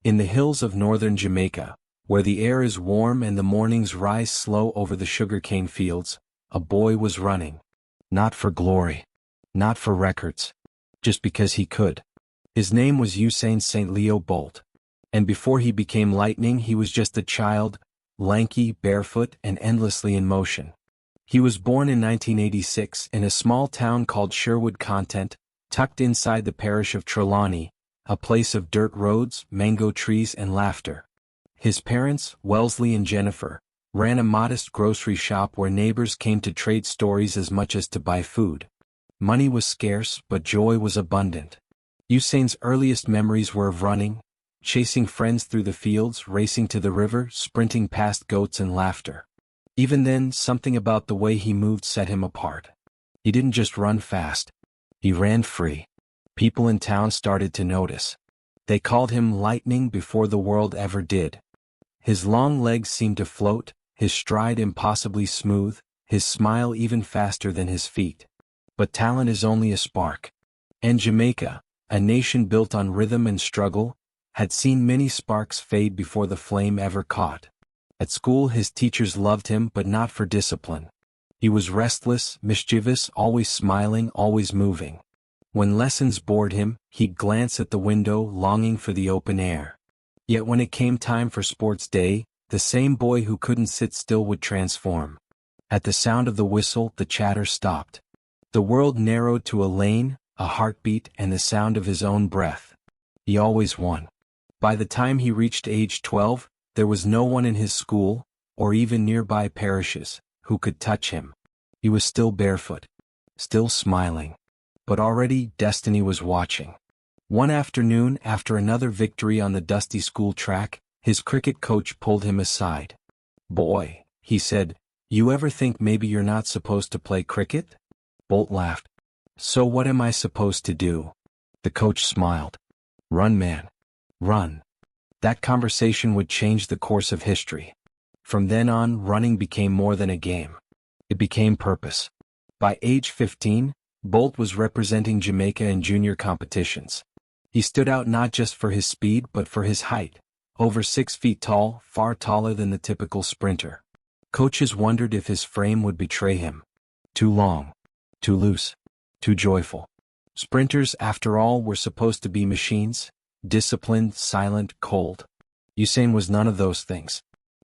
In the hills of northern Jamaica, where the air is warm and the mornings rise slow over the sugarcane fields, a boy was running. Not for glory. Not for records. Just because he could. His name was Usain St. Leo Bolt. And before he became lightning, he was just a child, lanky, barefoot, and endlessly in motion. He was born in 1986 in a small town called Sherwood Content, tucked inside the parish of Trelawny, a place of dirt roads, mango trees, and laughter. His parents, Wellesley and Jennifer, ran a modest grocery shop where neighbors came to trade stories as much as to buy food. Money was scarce, but joy was abundant. Usain's earliest memories were of running, chasing friends through the fields, racing to the river, sprinting past goats, and laughter. Even then, something about the way he moved set him apart. He didn't just run fast. He ran free. People in town started to notice. They called him Lightning before the world ever did. His long legs seemed to float, his stride impossibly smooth, his smile even faster than his feet. But talent is only a spark. And Jamaica, a nation built on rhythm and struggle, had seen many sparks fade before the flame ever caught. At school his teachers loved him, but not for discipline. He was restless, mischievous, always smiling, always moving. When lessons bored him, he'd glance at the window, longing for the open air. Yet when it came time for sports day, the same boy who couldn't sit still would transform. At the sound of the whistle, the chatter stopped. The world narrowed to a lane, a heartbeat, and the sound of his own breath. He always won. By the time he reached age 12, there was no one in his school, or even nearby parishes, who could touch him. He was still barefoot, still smiling. But already destiny was watching. One afternoon, after another victory on the dusty school track, his cricket coach pulled him aside. "Boy," he said, "you ever think maybe you're not supposed to play cricket?" Bolt laughed. "So what am I supposed to do?" The coach smiled. "Run, man. Run." That conversation would change the course of history. From then on, running became more than a game. It became purpose. By age 15, Bolt was representing Jamaica in junior competitions. He stood out not just for his speed but for his height, over 6 feet tall, far taller than the typical sprinter. Coaches wondered if his frame would betray him. Too long, too loose, too joyful. Sprinters, after all, were supposed to be machines, disciplined, silent, cold. Usain was none of those things.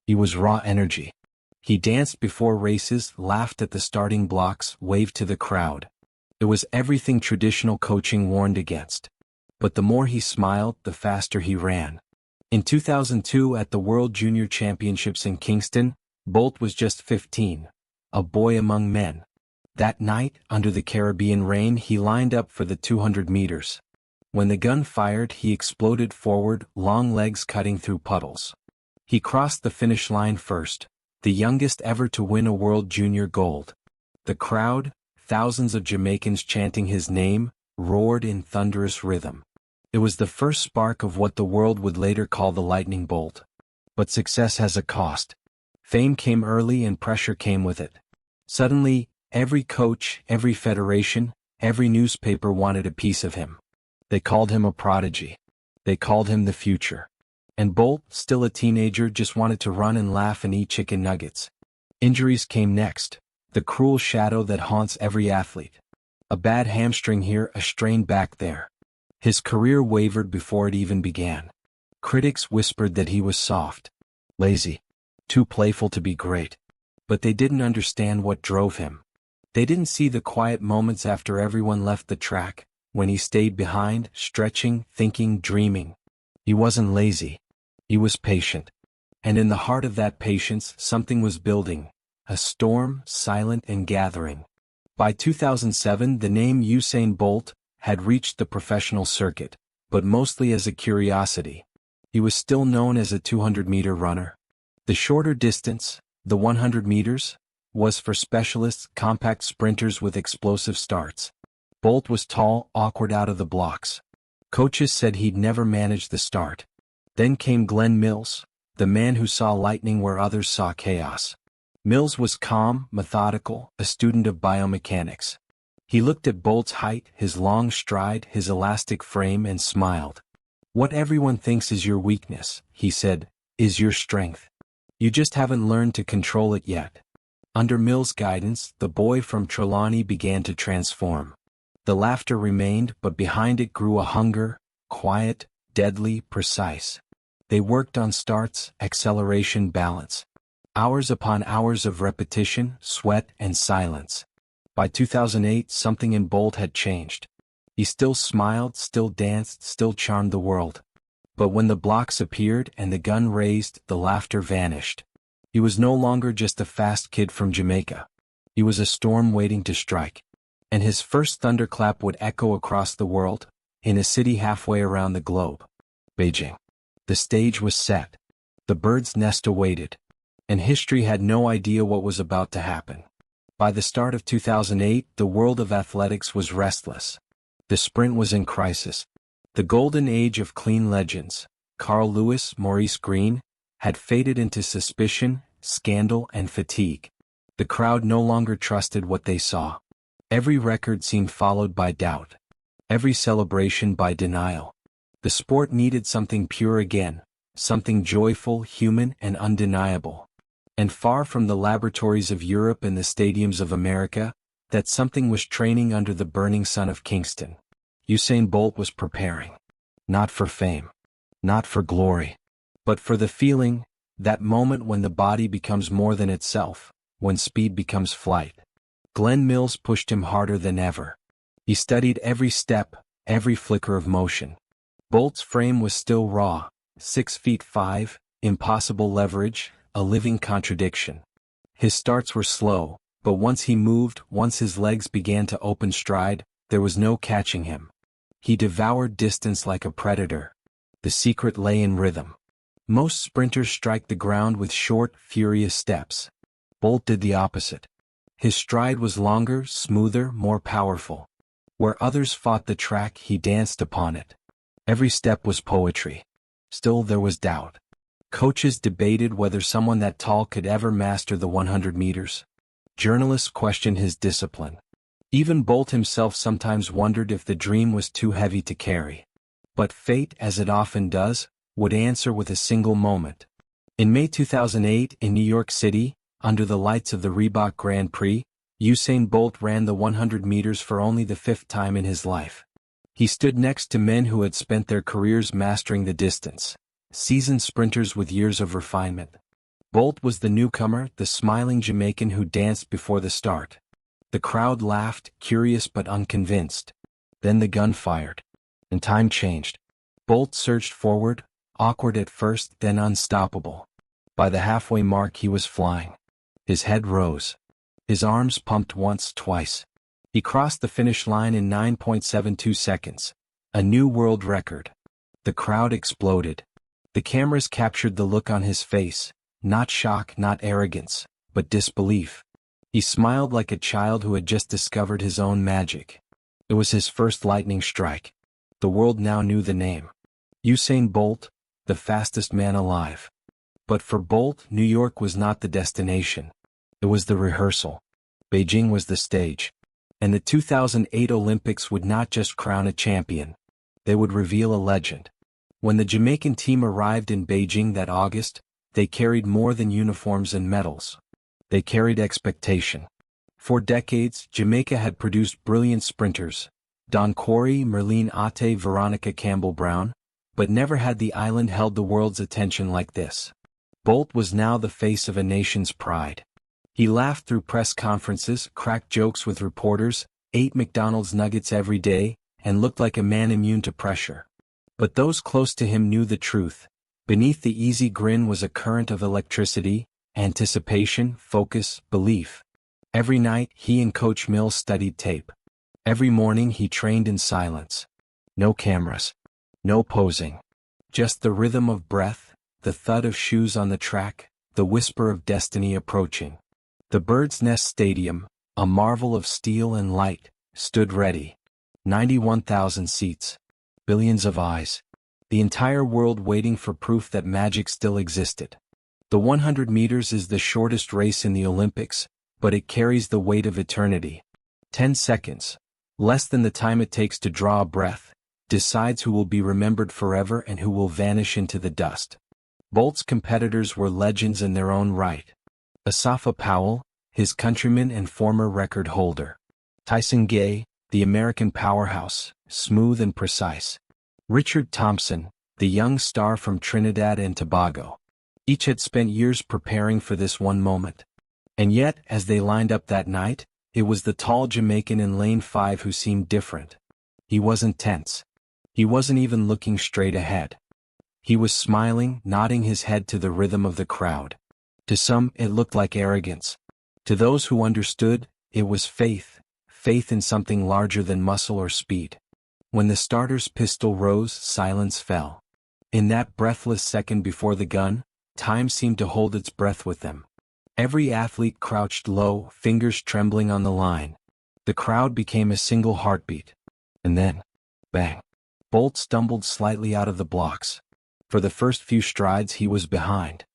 He was raw energy. He danced before races, laughed at the starting blocks, waved to the crowd. It was everything traditional coaching warned against. But the more he smiled, the faster he ran. In 2002 at the World Junior Championships in Kingston, Bolt was just 15, a boy among men. That night, under the Caribbean rain, he lined up for the 200 meters. When the gun fired, he exploded forward, long legs cutting through puddles. He crossed the finish line first, the youngest ever to win a World Junior gold. The crowd, thousands of Jamaicans chanting his name, roared in thunderous rhythm. It was the first spark of what the world would later call the lightning bolt. But success has a cost. Fame came early and pressure came with it. Suddenly, every coach, every federation, every newspaper wanted a piece of him. They called him a prodigy. They called him the future. And Bolt, still a teenager, just wanted to run and laugh and eat chicken nuggets. Injuries came next, the cruel shadow that haunts every athlete. A bad hamstring here, a strained back there. His career wavered before it even began. Critics whispered that he was soft, lazy, too playful to be great. But they didn't understand what drove him. They didn't see the quiet moments after everyone left the track, when he stayed behind, stretching, thinking, dreaming. He wasn't lazy. He was patient. And in the heart of that patience, something was building, a storm, silent and gathering. By 2007, the name Usain Bolt had reached the professional circuit, but mostly as a curiosity. He was still known as a 200-meter runner. The shorter distance, the 100 meters, was for specialists, compact sprinters with explosive starts. Bolt was tall, awkward out of the blocks. Coaches said he'd never manage the start. Then came Glenn Mills, the man who saw lightning where others saw chaos. Mills was calm, methodical, a student of biomechanics. He looked at Bolt's height, his long stride, his elastic frame, and smiled. What everyone thinks is your weakness, he said, is your strength. You just haven't learned to control it yet. Under Mill's guidance, the boy from Trelawny began to transform. The laughter remained, but behind it grew a hunger, quiet, deadly, precise. They worked on starts, acceleration, balance. Hours upon hours of repetition, sweat, and silence. By 2008, something in Bolt had changed. He still smiled, still danced, still charmed the world. But when the blocks appeared and the gun raised, the laughter vanished. He was no longer just a fast kid from Jamaica. He was a storm waiting to strike. And his first thunderclap would echo across the world, in a city halfway around the globe. Beijing. The stage was set. The bird's nest awaited. And history had no idea what was about to happen. By the start of 2008, the world of athletics was restless. The sprint was in crisis. The golden age of clean legends, Carl Lewis, Maurice Green, had faded into suspicion, scandal, and fatigue. The crowd no longer trusted what they saw. Every record seemed followed by doubt. Every celebration by denial. The sport needed something pure again, something joyful, human, and undeniable. And far from the laboratories of Europe and the stadiums of America, that something was training under the burning sun of Kingston. Usain Bolt was preparing. Not for fame. Not for glory. But for the feeling, that moment when the body becomes more than itself, when speed becomes flight. Glenn Mills pushed him harder than ever. He studied every step, every flicker of motion. Bolt's frame was still raw, 6'5", impossible leverage, a living contradiction. His starts were slow, but once he moved, once his legs began to open stride, there was no catching him. He devoured distance like a predator. The secret lay in rhythm. Most sprinters strike the ground with short, furious steps. Bolt did the opposite. His stride was longer, smoother, more powerful. Where others fought the track, he danced upon it. Every step was poetry. Still there was doubt. Coaches debated whether someone that tall could ever master the 100 meters. Journalists questioned his discipline. Even Bolt himself sometimes wondered if the dream was too heavy to carry. But fate, as it often does, would answer with a single moment. In May 2008, in New York City, under the lights of the Reebok Grand Prix, Usain Bolt ran the 100 meters for only the 5th time in his life. He stood next to men who had spent their careers mastering the distance, seasoned sprinters with years of refinement. Bolt was the newcomer, the smiling Jamaican who danced before the start. The crowd laughed, curious but unconvinced. Then the gun fired. And time changed. Bolt surged forward, awkward at first, then unstoppable. By the halfway mark he was flying. His head rose. His arms pumped once, twice. He crossed the finish line in 9.72 seconds. A new world record. The crowd exploded. The cameras captured the look on his face, not shock, not arrogance, but disbelief. He smiled like a child who had just discovered his own magic. It was his first lightning strike. The world now knew the name. Usain Bolt, the fastest man alive. But for Bolt, New York was not the destination. It was the rehearsal. Beijing was the stage. And the 2008 Olympics would not just crown a champion. They would reveal a legend. When the Jamaican team arrived in Beijing that August, they carried more than uniforms and medals. They carried expectation. For decades, Jamaica had produced brilliant sprinters, Don Corey, Merlene Ate, Veronica Campbell-Brown, but never had the island held the world's attention like this. Bolt was now the face of a nation's pride. He laughed through press conferences, cracked jokes with reporters, ate McDonald's nuggets every day, and looked like a man immune to pressure. But those close to him knew the truth. Beneath the easy grin was a current of electricity, anticipation, focus, belief. Every night, he and Coach Mills studied tape. Every morning he trained in silence. No cameras. No posing. Just the rhythm of breath, the thud of shoes on the track, the whisper of destiny approaching. The Bird's Nest Stadium, a marvel of steel and light, stood ready. 91,000 seats. Billions of eyes. The entire world waiting for proof that magic still existed. The 100 meters is the shortest race in the Olympics, but it carries the weight of eternity. 10 seconds. Less than the time it takes to draw a breath. decides who will be remembered forever and who will vanish into the dust. Bolt's competitors were legends in their own right. Asafa Powell, his countryman and former record holder. Tyson Gay, the American powerhouse, smooth and precise. Richard Thompson, the young star from Trinidad and Tobago. Each had spent years preparing for this one moment. And yet, as they lined up that night, it was the tall Jamaican in lane 5 who seemed different. He wasn't tense. He wasn't even looking straight ahead. He was smiling, nodding his head to the rhythm of the crowd. To some, it looked like arrogance. To those who understood, it was faith in something larger than muscle or speed. When the starter's pistol rose, silence fell. In that breathless second before the gun, time seemed to hold its breath with them. Every athlete crouched low, fingers trembling on the line. The crowd became a single heartbeat. And then, bang. Bolt stumbled slightly out of the blocks. For the first few strides he was behind.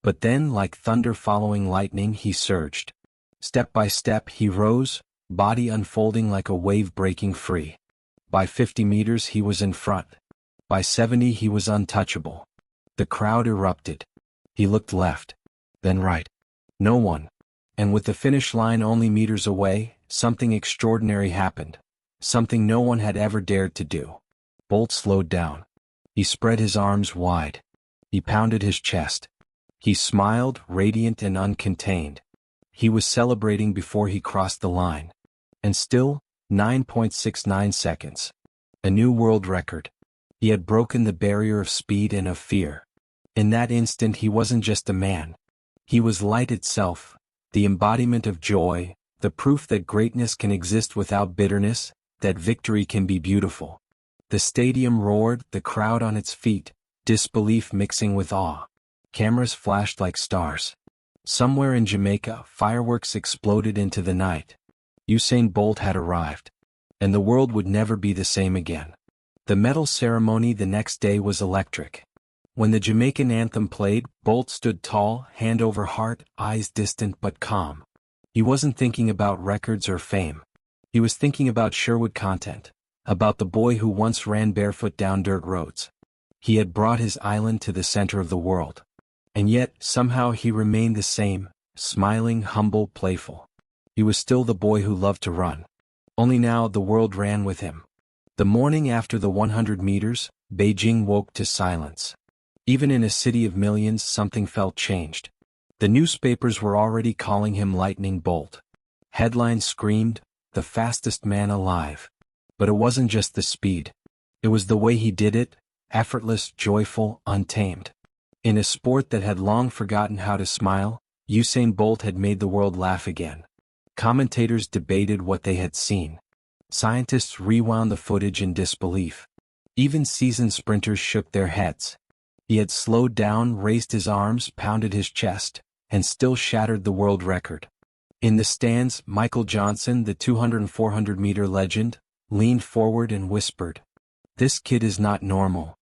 But then, like thunder following lightning, he surged. Step by step he rose, body unfolding like a wave breaking free. By 50 meters he was in front. By 70 he was untouchable. The crowd erupted. He looked left, then right. No one. And with the finish line only meters away, something extraordinary happened. Something no one had ever dared to do. Bolt slowed down. He spread his arms wide. He pounded his chest. He smiled, radiant and uncontained. He was celebrating before he crossed the line. And still, 9.69 seconds. A new world record. He had broken the barrier of speed and of fear. In that instant he wasn't just a man. He was light itself, the embodiment of joy, the proof that greatness can exist without bitterness, that victory can be beautiful. The stadium roared, the crowd on its feet, disbelief mixing with awe. Cameras flashed like stars. Somewhere in Jamaica, fireworks exploded into the night. Usain Bolt had arrived. And the world would never be the same again. The medal ceremony the next day was electric. When the Jamaican anthem played, Bolt stood tall, hand over heart, eyes distant but calm. He wasn't thinking about records or fame. He was thinking about Sherwood content, about the boy who once ran barefoot down dirt roads. He had brought his island to the center of the world. And yet, somehow he remained the same, smiling, humble, playful. He was still the boy who loved to run. Only now the world ran with him. The morning after the 100 meters, Beijing woke to silence. Even in a city of millions, something felt changed. The newspapers were already calling him Lightning Bolt. Headlines screamed, the fastest man alive. But it wasn't just the speed. It was the way he did it, effortless, joyful, untamed. In a sport that had long forgotten how to smile, Usain Bolt had made the world laugh again. Commentators debated what they had seen. Scientists rewound the footage in disbelief. Even seasoned sprinters shook their heads. He had slowed down, raised his arms, pounded his chest, and still shattered the world record. In the stands, Michael Johnson, the 200 and 400 meter legend, leaned forward and whispered, "This kid is not normal."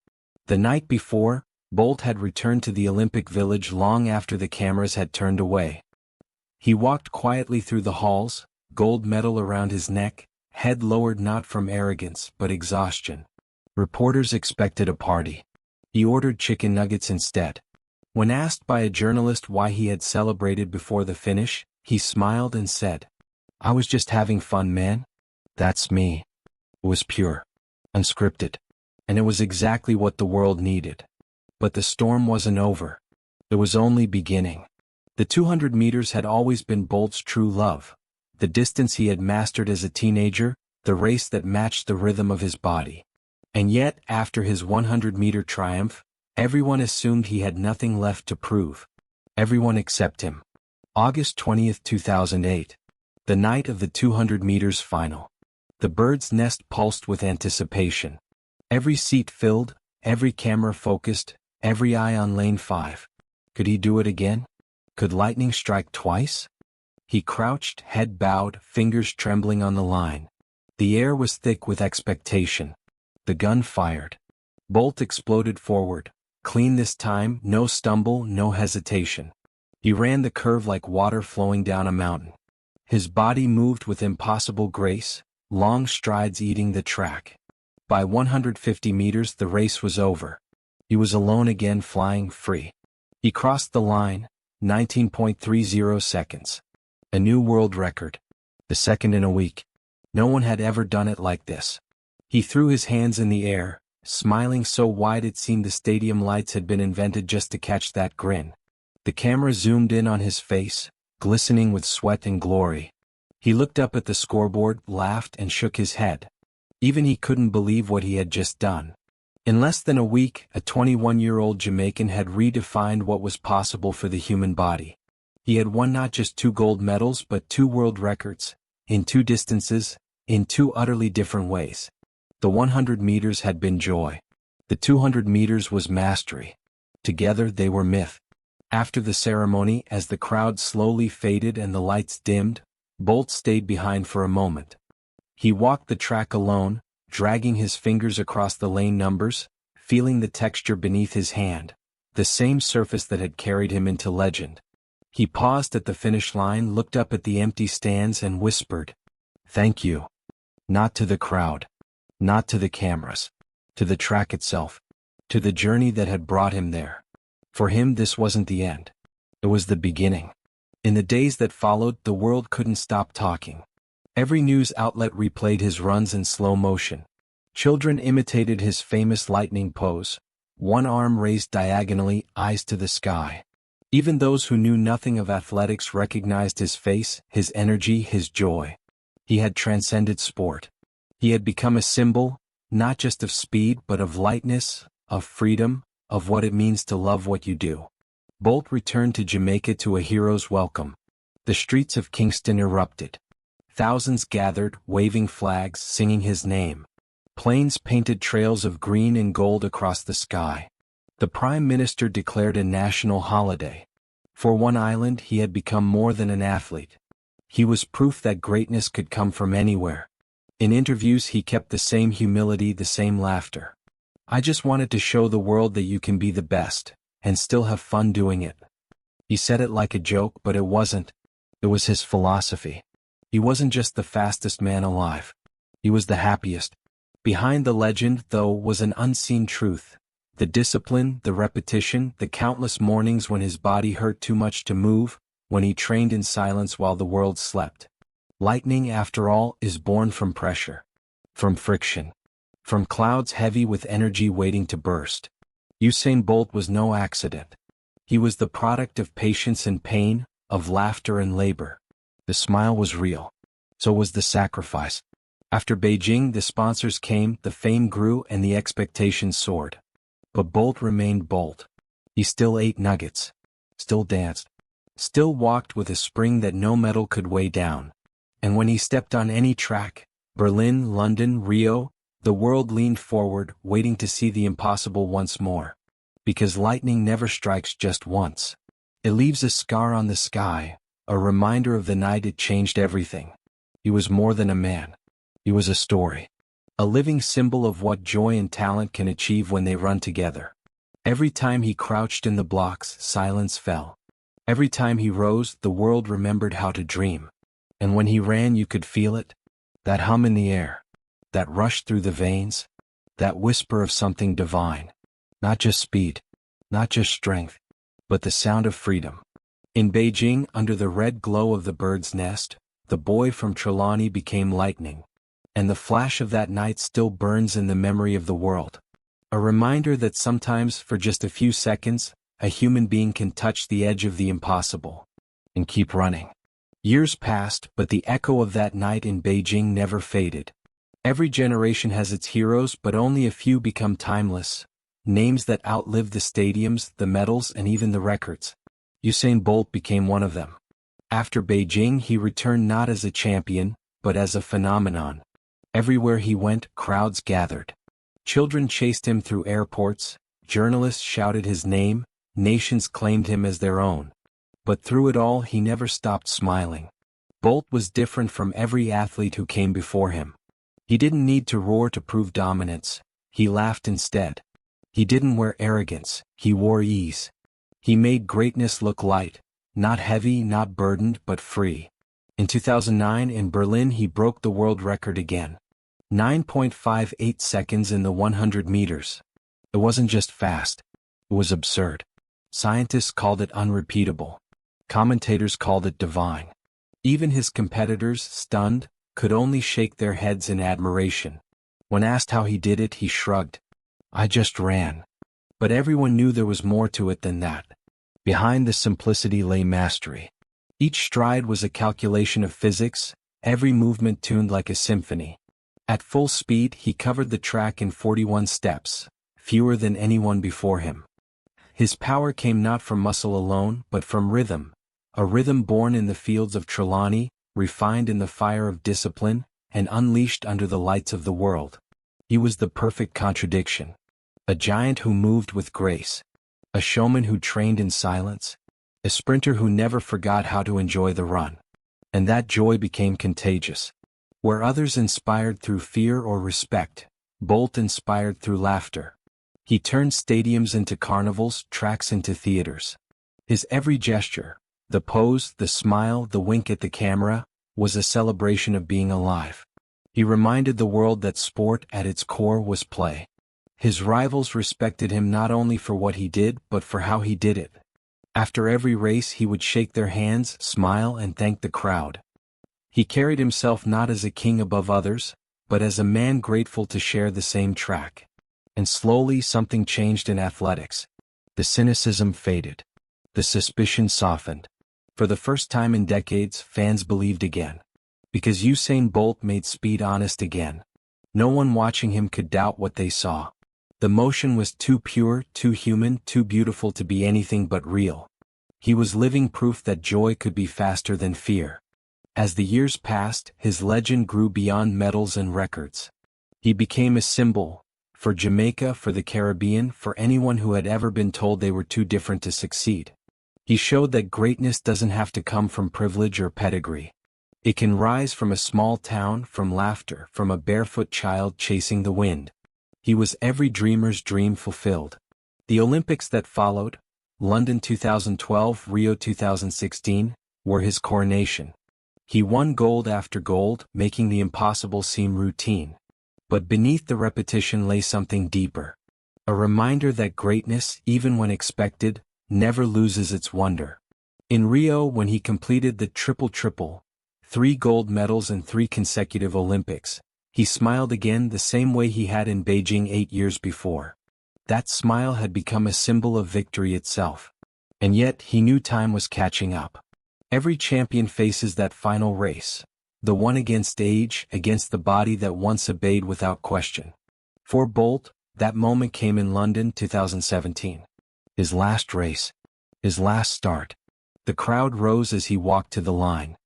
The night before, Bolt had returned to the Olympic Village long after the cameras had turned away. He walked quietly through the halls, gold medal around his neck, head lowered not from arrogance but exhaustion. Reporters expected a party. He ordered chicken nuggets instead. When asked by a journalist why he had celebrated before the finish, he smiled and said, "I was just having fun, man. That's me." It was pure, unscripted, and it was exactly what the world needed. But the storm wasn't over. It was only beginning. The 200 meters had always been Bolt's true love, the distance he had mastered as a teenager, the race that matched the rhythm of his body. And yet, after his 100-meter triumph, everyone assumed he had nothing left to prove. Everyone except him. August 20, 2008. The night of the 200 meters final. The bird's nest pulsed with anticipation. Every seat filled, every camera focused, every eye on lane 5. Could he do it again? Could lightning strike twice? He crouched, head bowed, fingers trembling on the line. The air was thick with expectation. The gun fired. Bolt exploded forward. Clean this time, no stumble, no hesitation. He ran the curve like water flowing down a mountain. His body moved with impossible grace, long strides eating the track. By 150 meters the race was over. He was alone again, flying free. He crossed the line, 19.30 seconds. A new world record. The second in a week. No one had ever done it like this. He threw his hands in the air, smiling so wide it seemed the stadium lights had been invented just to catch that grin. The camera zoomed in on his face, glistening with sweat and glory. He looked up at the scoreboard, laughed and shook his head. Even he couldn't believe what he had just done. In less than a week, a 21-year-old Jamaican had redefined what was possible for the human body. He had won not just 2 gold medals but 2 world records, in 2 distances, in 2 utterly different ways. The 100 meters had been joy. The 200 meters was mastery. Together they were myth. After the ceremony, as the crowd slowly faded and the lights dimmed, Bolt stayed behind for a moment. He walked the track alone, dragging his fingers across the lane numbers, feeling the texture beneath his hand, the same surface that had carried him into legend. He paused at the finish line, looked up at the empty stands and whispered, "Thank you." Not to the crowd, not to the cameras, to the track itself, to the journey that had brought him there. For him this wasn't the end. It was the beginning. In the days that followed, the world couldn't stop talking. Every news outlet replayed his runs in slow motion. Children imitated his famous lightning pose, one arm raised diagonally, eyes to the sky. Even those who knew nothing of athletics recognized his face, his energy, his joy. He had transcended sport. He had become a symbol, not just of speed but of lightness, of freedom, of what it means to love what you do. Bolt returned to Jamaica to a hero's welcome. The streets of Kingston erupted. Thousands gathered, waving flags, singing his name. Planes painted trails of green and gold across the sky. The Prime Minister declared a national holiday. For one island, he had become more than an athlete. He was proof that greatness could come from anywhere. In interviews he kept the same humility, the same laughter. "I just wanted to show the world that you can be the best, and still have fun doing it." He said it like a joke, but it wasn't. It was his philosophy. He wasn't just the fastest man alive. He was the happiest. Behind the legend, though, was an unseen truth. The discipline, the repetition, the countless mornings when his body hurt too much to move, when he trained in silence while the world slept. Lightning, after all, is born from pressure. From friction. From clouds heavy with energy waiting to burst. Usain Bolt was no accident. He was the product of patience and pain, of laughter and labor. The smile was real. So was the sacrifice. After Beijing, the sponsors came, the fame grew, and the expectations soared. But Bolt remained Bolt. He still ate nuggets. Still danced. Still walked with a spring that no medal could weigh down. And when he stepped on any track, Berlin, London, Rio, the world leaned forward, waiting to see the impossible once more. Because lightning never strikes just once. It leaves a scar on the sky, a reminder of the night it changed everything. He was more than a man. He was a story. A living symbol of what joy and talent can achieve when they run together. Every time he crouched in the blocks, silence fell. Every time he rose, the world remembered how to dream. And when he ran, you could feel it. That hum in the air. That rush through the veins. That whisper of something divine. Not just speed. Not just strength. But the sound of freedom. In Beijing, under the red glow of the bird's nest, the boy from Trelawny became lightning. And the flash of that night still burns in the memory of the world. A reminder that sometimes, for just a few seconds, a human being can touch the edge of the impossible. And keep running. Years passed, but the echo of that night in Beijing never faded. Every generation has its heroes, but only a few become timeless. Names that outlive the stadiums, the medals, and even the records. Usain Bolt became one of them. After Beijing, he returned not as a champion, but as a phenomenon. Everywhere he went, crowds gathered. Children chased him through airports, journalists shouted his name, nations claimed him as their own. But through it all, he never stopped smiling. Bolt was different from every athlete who came before him. He didn't need to roar to prove dominance. He laughed instead. He didn't wear arrogance. He wore ease. He made greatness look light, not heavy, not burdened, but free. In 2009 in Berlin, he broke the world record again. 9.58 seconds in the 100 meters. It wasn't just fast. It was absurd. Scientists called it unrepeatable. Commentators called it divine. Even his competitors, stunned, could only shake their heads in admiration. When asked how he did it, he shrugged. I just ran. But everyone knew there was more to it than that. Behind the simplicity lay mastery. Each stride was a calculation of physics, every movement tuned like a symphony. At full speed, he covered the track in 41 steps, fewer than anyone before him. His power came not from muscle alone, but from rhythm, a rhythm born in the fields of Trelawny, refined in the fire of discipline, and unleashed under the lights of the world. He was the perfect contradiction. A giant who moved with grace. A showman who trained in silence. A sprinter who never forgot how to enjoy the run. And that joy became contagious. Where others inspired through fear or respect, Bolt inspired through laughter. He turned stadiums into carnivals, tracks into theaters. His every gesture, the pose, the smile, the wink at the camera, was a celebration of being alive. He reminded the world that sport at its core was play. His rivals respected him not only for what he did, but for how he did it. After every race he would shake their hands, smile, and thank the crowd. He carried himself not as a king above others, but as a man grateful to share the same track. And slowly something changed in athletics. The cynicism faded. The suspicion softened. For the first time in decades, fans believed again. Because Usain Bolt made speed honest again. No one watching him could doubt what they saw. The motion was too pure, too human, too beautiful to be anything but real. He was living proof that joy could be faster than fear. As the years passed, his legend grew beyond medals and records. He became a symbol, for Jamaica, for the Caribbean, for anyone who had ever been told they were too different to succeed. He showed that greatness doesn't have to come from privilege or pedigree. It can rise from a small town, from laughter, from a barefoot child chasing the wind. He was every dreamer's dream fulfilled. The Olympics that followed, London 2012, Rio 2016, were his coronation. He won gold after gold, making the impossible seem routine. But beneath the repetition lay something deeper. A reminder that greatness, even when expected, never loses its wonder. In Rio, when he completed the triple-triple, 3 gold medals in 3 consecutive Olympics, he smiled again the same way he had in Beijing 8 years before. That smile had become a symbol of victory itself. And yet he knew time was catching up. Every champion faces that final race, the one against age, against the body that once obeyed without question. For Bolt, that moment came in London 2017. His last race. His last start. The crowd rose as he walked to the line.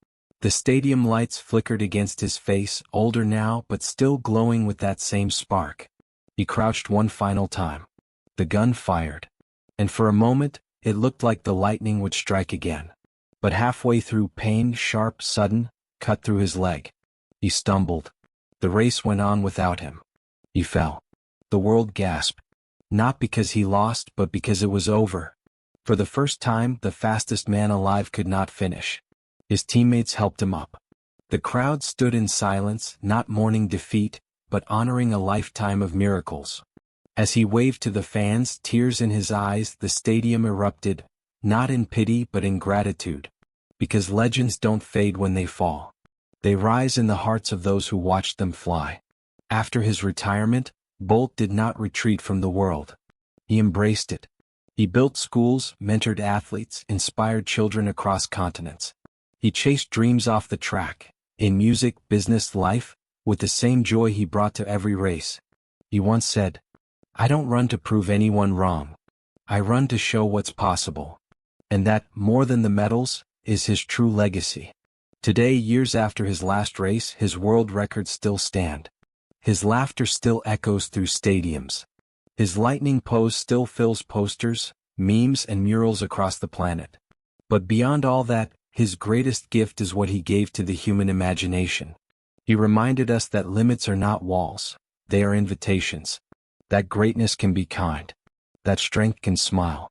The stadium lights flickered against his face, older now but still glowing with that same spark. He crouched one final time. The gun fired. And for a moment, it looked like the lightning would strike again. But halfway through, pain, sharp, sudden, cut through his leg. He stumbled. The race went on without him. He fell. The world gasped. Not because he lost, but because it was over. For the first time, the fastest man alive could not finish. His teammates helped him up. The crowd stood in silence, not mourning defeat, but honoring a lifetime of miracles. As he waved to the fans, tears in his eyes, the stadium erupted, not in pity but in gratitude. Because legends don't fade when they fall. They rise in the hearts of those who watched them fly. After his retirement, Bolt did not retreat from the world. He embraced it. He built schools, mentored athletes, inspired children across continents. He chased dreams off the track, in music, business, life, with the same joy he brought to every race. He once said, "I don't run to prove anyone wrong. I run to show what's possible." And that, more than the medals, is his true legacy. Today, years after his last race, his world records still stand. His laughter still echoes through stadiums. His lightning pose still fills posters, memes, and murals across the planet. But beyond all that, his greatest gift is what he gave to the human imagination. He reminded us that limits are not walls, they are invitations. That greatness can be kind. That strength can smile.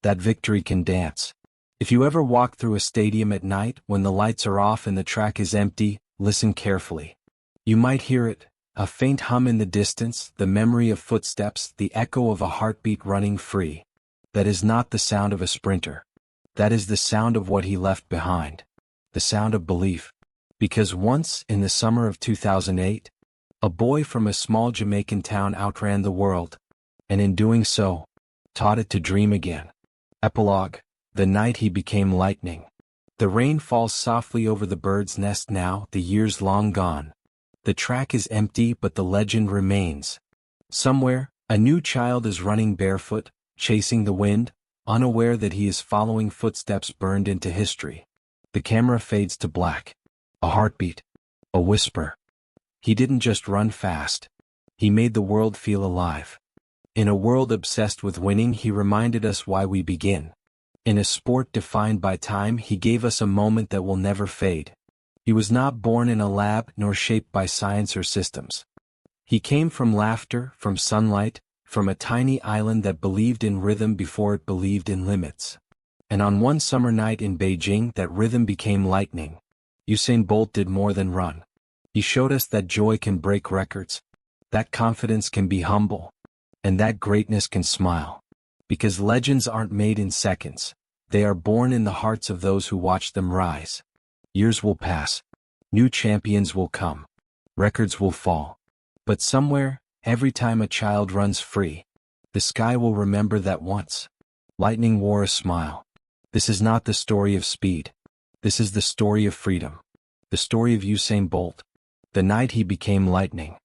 That victory can dance. If you ever walk through a stadium at night when the lights are off and the track is empty, listen carefully. You might hear it, A faint hum in the distance, the memory of footsteps, the echo of a heartbeat running free. That is not the sound of a sprinter. That is the sound of what he left behind. The sound of belief. Because once, in the summer of 2008, a boy from a small Jamaican town outran the world, and in doing so, taught it to dream again. Epilogue. The night he became lightning. The rain falls softly over the bird's nest now, the years long gone. The track is empty but the legend remains. Somewhere, a new child is running barefoot, chasing the wind, unaware that he is following footsteps burned into history. The camera fades to black. A heartbeat. A whisper. He didn't just run fast. He made the world feel alive. In a world obsessed with winning, he reminded us why we begin. In a sport defined by time, he gave us a moment that will never fade. He was not born in a lab nor shaped by science or systems. He came from laughter, from sunlight, from a tiny island that believed in rhythm before it believed in limits. And on one summer night in Beijing, that rhythm became lightning. Usain Bolt did more than run. He showed us that joy can break records, that confidence can be humble, and that greatness can smile. Because legends aren't made in seconds. They are born in the hearts of those who watch them rise. Years will pass. New champions will come. Records will fall. But somewhere, every time a child runs free, the sky will remember that once lightning wore a smile. This is not the story of speed. This is the story of freedom. The story of Usain Bolt. The night he became lightning.